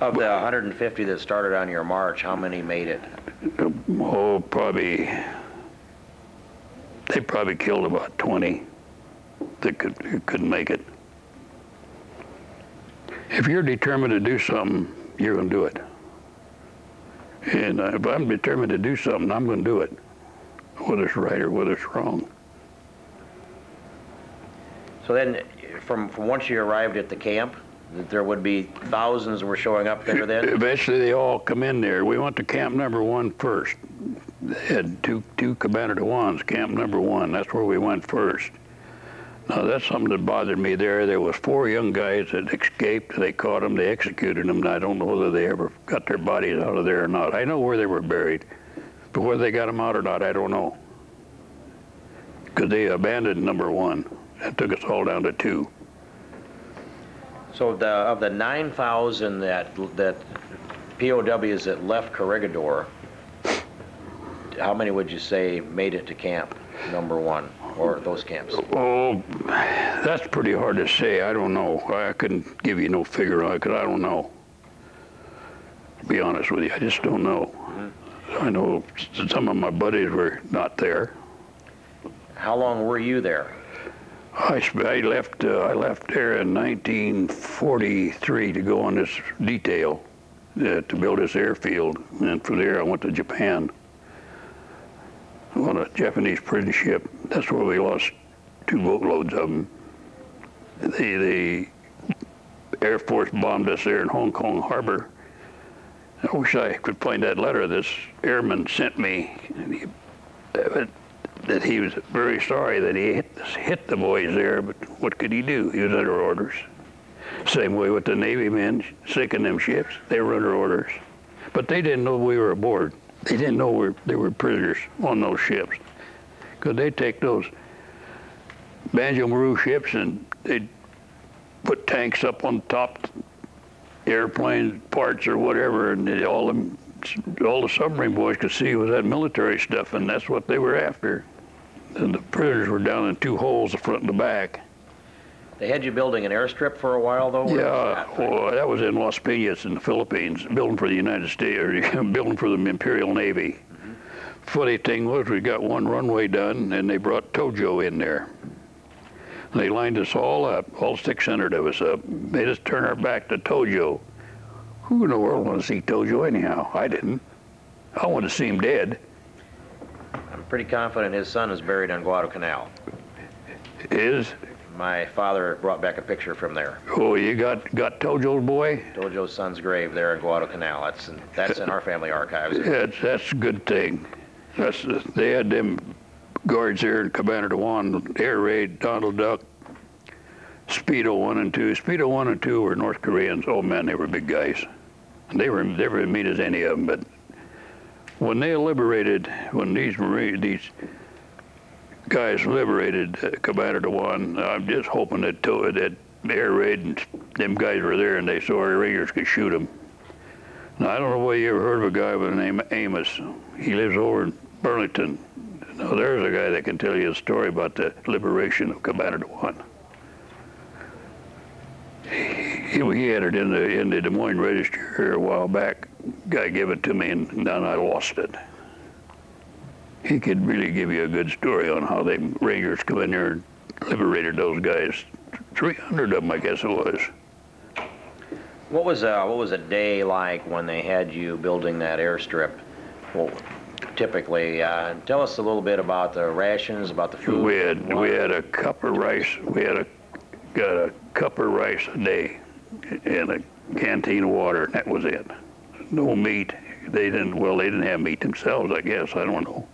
Of the 150 that started on your march, how many made it? Oh, they probably killed about 20 that couldn't make it. If you're determined to do something, you're going to do it. And if I'm determined to do something, I'm going to do it, whether it's right or whether it's wrong. So then, from once you arrived at the camp, there would be thousands were showing up there then? Eventually they all come in there. We went to camp number 1 first. They had two Commander DeWans, camp number 1. That's where we went first. Now that's something that bothered me there. There was 4 young guys that escaped. They caught them, they executed them, and I don't know whether they ever got their bodies out of there or not. I know where they were buried, but whether they got them out or not, I don't know. Because they abandoned number 1 and took us all down to 2. So of the 9,000 that POWs that left Corregidor, how many would you say made it to camp number 1, or those camps? Oh, that's pretty hard to say. I don't know. I couldn't give you no figure on it because I don't know. To be honest with you, I just don't know. Mm-hmm. I know some of my buddies were not there. How long were you there? I left there in 1943 to go on this detail to build this airfield, and from there I went to Japan on a Japanese prison ship. That's where we lost 2 boatloads of them. The Air Force bombed us there in Hong Kong Harbor. I wish I could find that letter this airman sent me, that he was very sorry that he hit the boys there, but what could he do? He was under orders. Same way with the Navy men sinking them ships. They were under orders. But they didn't know we were aboard. They didn't know they were prisoners on those ships. Because they'd take those Banjo-Maru ships and they'd put tanks up on top, airplane parts or whatever, and all the submarine boys could see was that military stuff, and that's what they were after. And the prisoners were down in 2 holes, the front and the back. They had you building an airstrip for a while, though? Yeah, well, that was in Las Piñas in the Philippines, building for the United States, or building for the Imperial Navy. Mm-hmm. Funny thing was, we got 1 runway done, and they brought Tojo in there. They lined us all up, all 600 of us up, made us turn our back to Tojo. Who in the world wanted to see Tojo anyhow? I didn't. I wanted to see him dead. I'm pretty confident his son is buried on Guadalcanal. Is? My father brought back a picture from there. Oh, you got Tojo's boy? Tojo's son's grave there in Guadalcanal. That's in our family archives. Yeah, that's a good thing. They had them guards there in Commander DeWan, Air Raid, Donald Duck, Speedo 1 and 2. Speedo 1 and 2 were North Koreans. Oh man, they were big guys. And they were as mean as any of them. But when they liberated, when these guys liberated Commander DeWan, I'm just hoping that Air Raid and them guys were there and they saw our Rangers could shoot them. Now I don't know whether you ever heard of a guy by the name of Amos. He lives over in Burlington. Now there's a guy that can tell you a story about the liberation of Commander DeWan. He had it in the Des Moines Register here a while back. Guy gave it to me, and then I lost it. He could really give you a good story on how they Rangers come in there and liberated those guys. 300 of them, I guess it was. What was a day like when they had you building that airstrip? Well, typically, tell us a little bit about the rations, about the food. We had a cup of rice. We got a cup of rice a day and a canteen of water, and that was it. No meat. They didn't have meat themselves, I guess. I don't know.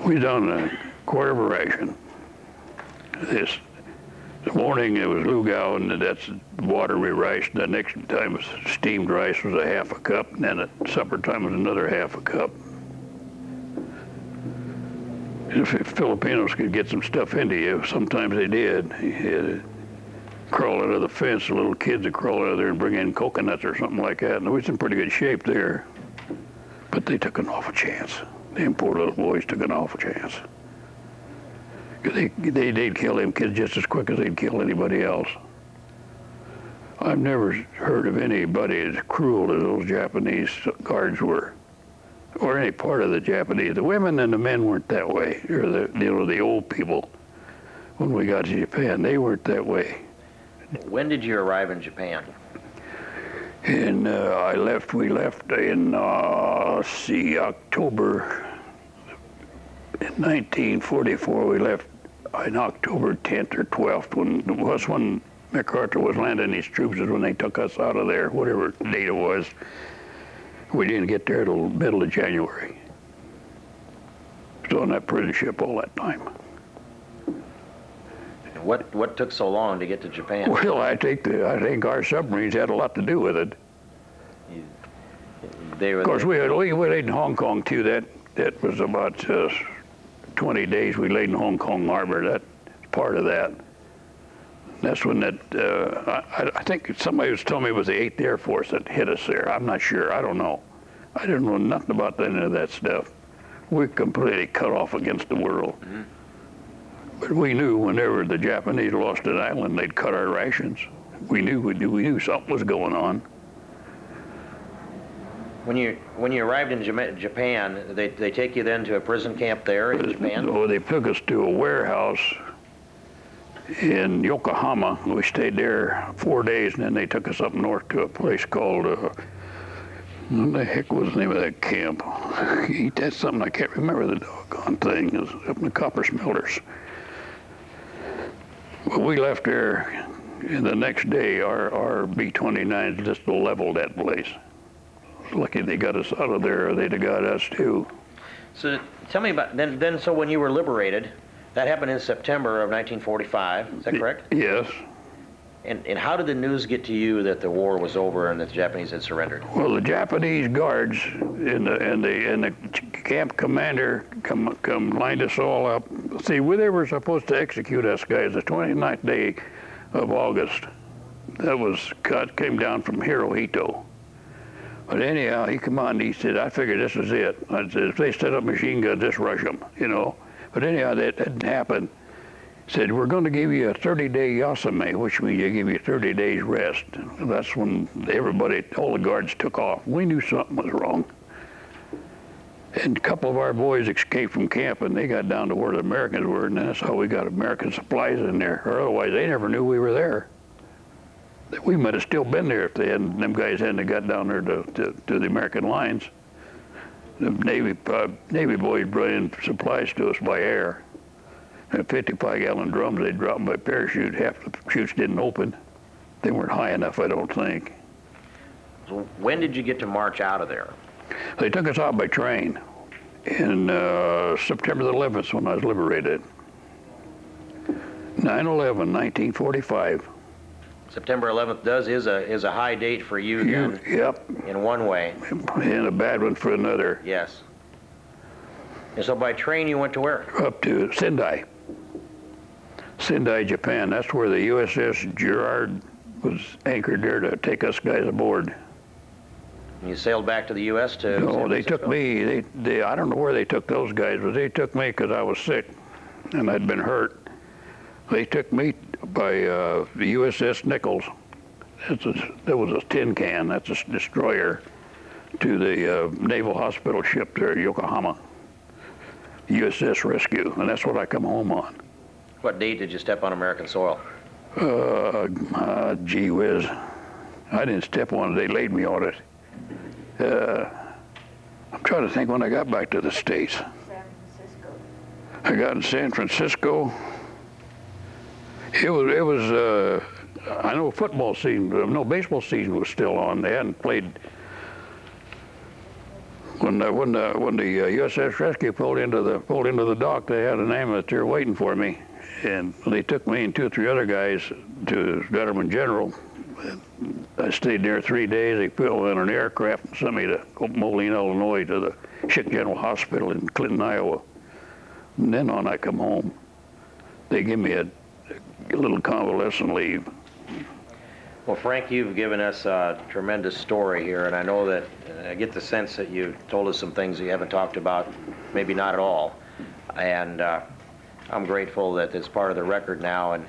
We done a quarter of a ration. This morning it was lugao, and that's watery rice. The next time was steamed rice was a half a cup, and then at supper time was another half a cup. If Filipinos could get some stuff into you, sometimes they did. You had to crawl out of the fence, the little kids would crawl out of there and bring in coconuts or something like that. And we was in pretty good shape there. But they took an awful chance. Them poor little boys took an awful chance. They'd kill them kids just as quick as they'd kill anybody else. I've never heard of anybody as cruel as those Japanese guards were, or any part of the Japanese. The women and the men weren't that way, or the old people. When we got to Japan, they weren't that way. When did you arrive in Japan? And we left in, October in 1944. We left on October 10th or 12th, when MacArthur was landing his troops, is when they took us out of there, whatever date it was. We didn't get there till middle of January. So on that prison ship all that time. What took so long to get to Japan? Well, I think our submarines had a lot to do with it. Of course, we laid in Hong Kong too. That was about 20 days. We laid in Hong Kong Harbor. That's part of that. That's when I think somebody was telling me it was the 8th Air Force that hit us there. I'm not sure. I don't know. I didn't know nothing about any of that stuff. We're completely cut off against the world. Mm-hmm. But we knew whenever the Japanese lost an island, they'd cut our rations. We knew something was going on. When you arrived in Japan, they take you then to a prison camp there in Japan? Oh, they took us to a warehouse in Yokohama. We stayed there 4 days, and then they took us up north to a place called, what the heck was the name of that camp? That's something I can't remember the doggone thing. It was up in the copper smelters. Well, we left there, and the next day our B-29s just leveled that place. Lucky they got us out of there, or they'd have got us too. So tell me about, then so when you were liberated, that happened in September of 1945, is that correct? Yes. And how did the news get to you that the war was over and that the Japanese had surrendered? Well, the Japanese guards and the camp commander come lined us all up. See, they were supposed to execute us guys the 29th day of August. That came down from Hirohito. But anyhow, he come on and he said, I figured this was it. I said, if they set up machine guns, just rush them, you know. But anyhow, that didn't happen. Said, we're going to give you a 30-day yasume, which means you give you 30 days rest. That's when all the guards took off. We knew something was wrong. And a couple of our boys escaped from camp, and they got down to where the Americans were, and that's how we got American supplies in there. Or otherwise, they never knew we were there. We might have still been there if them guys hadn't got down there to the American lines. The Navy boys brought in supplies to us by air. 55-gallon drums, they dropped them by parachute. Half the chutes didn't open. They weren't high enough, I don't think. So when did you get to march out of there? They took us out by train in September the 11th when I was liberated. 9/11, 1945. September 11th is a high date for you then. Yep. In one way. And a bad one for another. Yes. And so by train you went to where? Up to Sendai, Japan. That's where the USS Gerard was anchored there to take us guys aboard. And you sailed back to the U.S. to? No, they took me. I don't know where they took those guys, but they took me because I was sick and I'd been hurt. They took me by the USS Nichols. That was a tin can. That's a destroyer, to the Naval Hospital ship there at Yokohama. USS Rescue, and that's what I come home on. What date did you step on American soil? Gee whiz. I didn't step on it. They laid me on it. I'm trying to think when I got back to the States. San Francisco. I got in San Francisco. It was I know football season, baseball season was still on. They hadn't played. When the USS Rescue pulled into the dock, they had an ambulance there waiting for me, and they took me and 2 or 3 other guys to Government General. I stayed there 3 days. They put me on an aircraft and sent me to Moline, Illinois, to the Schick General Hospital in Clinton, Iowa. And then on I come home. They give me a little convalescent leave. Well, Frank, you've given us a tremendous story here, and I know that I get the sense that you told us some things you haven't talked about, maybe not at all. And I'm grateful that it's part of the record now. And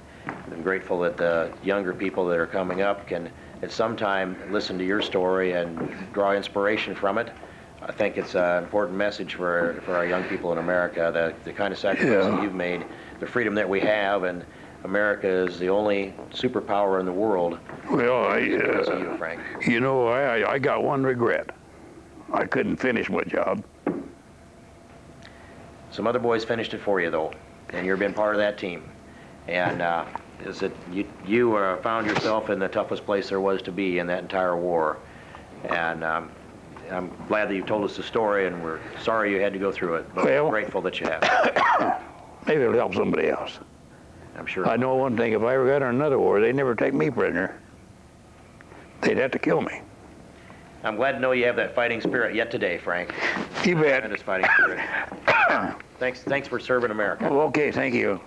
I'm grateful that the younger people that are coming up can at some time listen to your story and draw inspiration from it. I think it's an important message for our young people in America, the kind of sacrifice that you've made, the freedom that we have, and America is the only superpower in the world. Well, Because of you, Frank. you know, I got one regret. I couldn't finish my job. Some other boys finished it for you, though, and you've been part of that team. And is it you found yourself in the toughest place there was to be in that entire war. And I'm glad that you told us the story, and we're sorry you had to go through it, but we're grateful that you have. Maybe it'll help somebody else. I'm sure. I know one thing, if I ever got in another war, they'd never take me prisoner. They'd have to kill me. I'm glad to know you have that fighting spirit yet today, Frank. You bet. Tremendous fighting spirit. Thanks for serving America. Okay, thank you.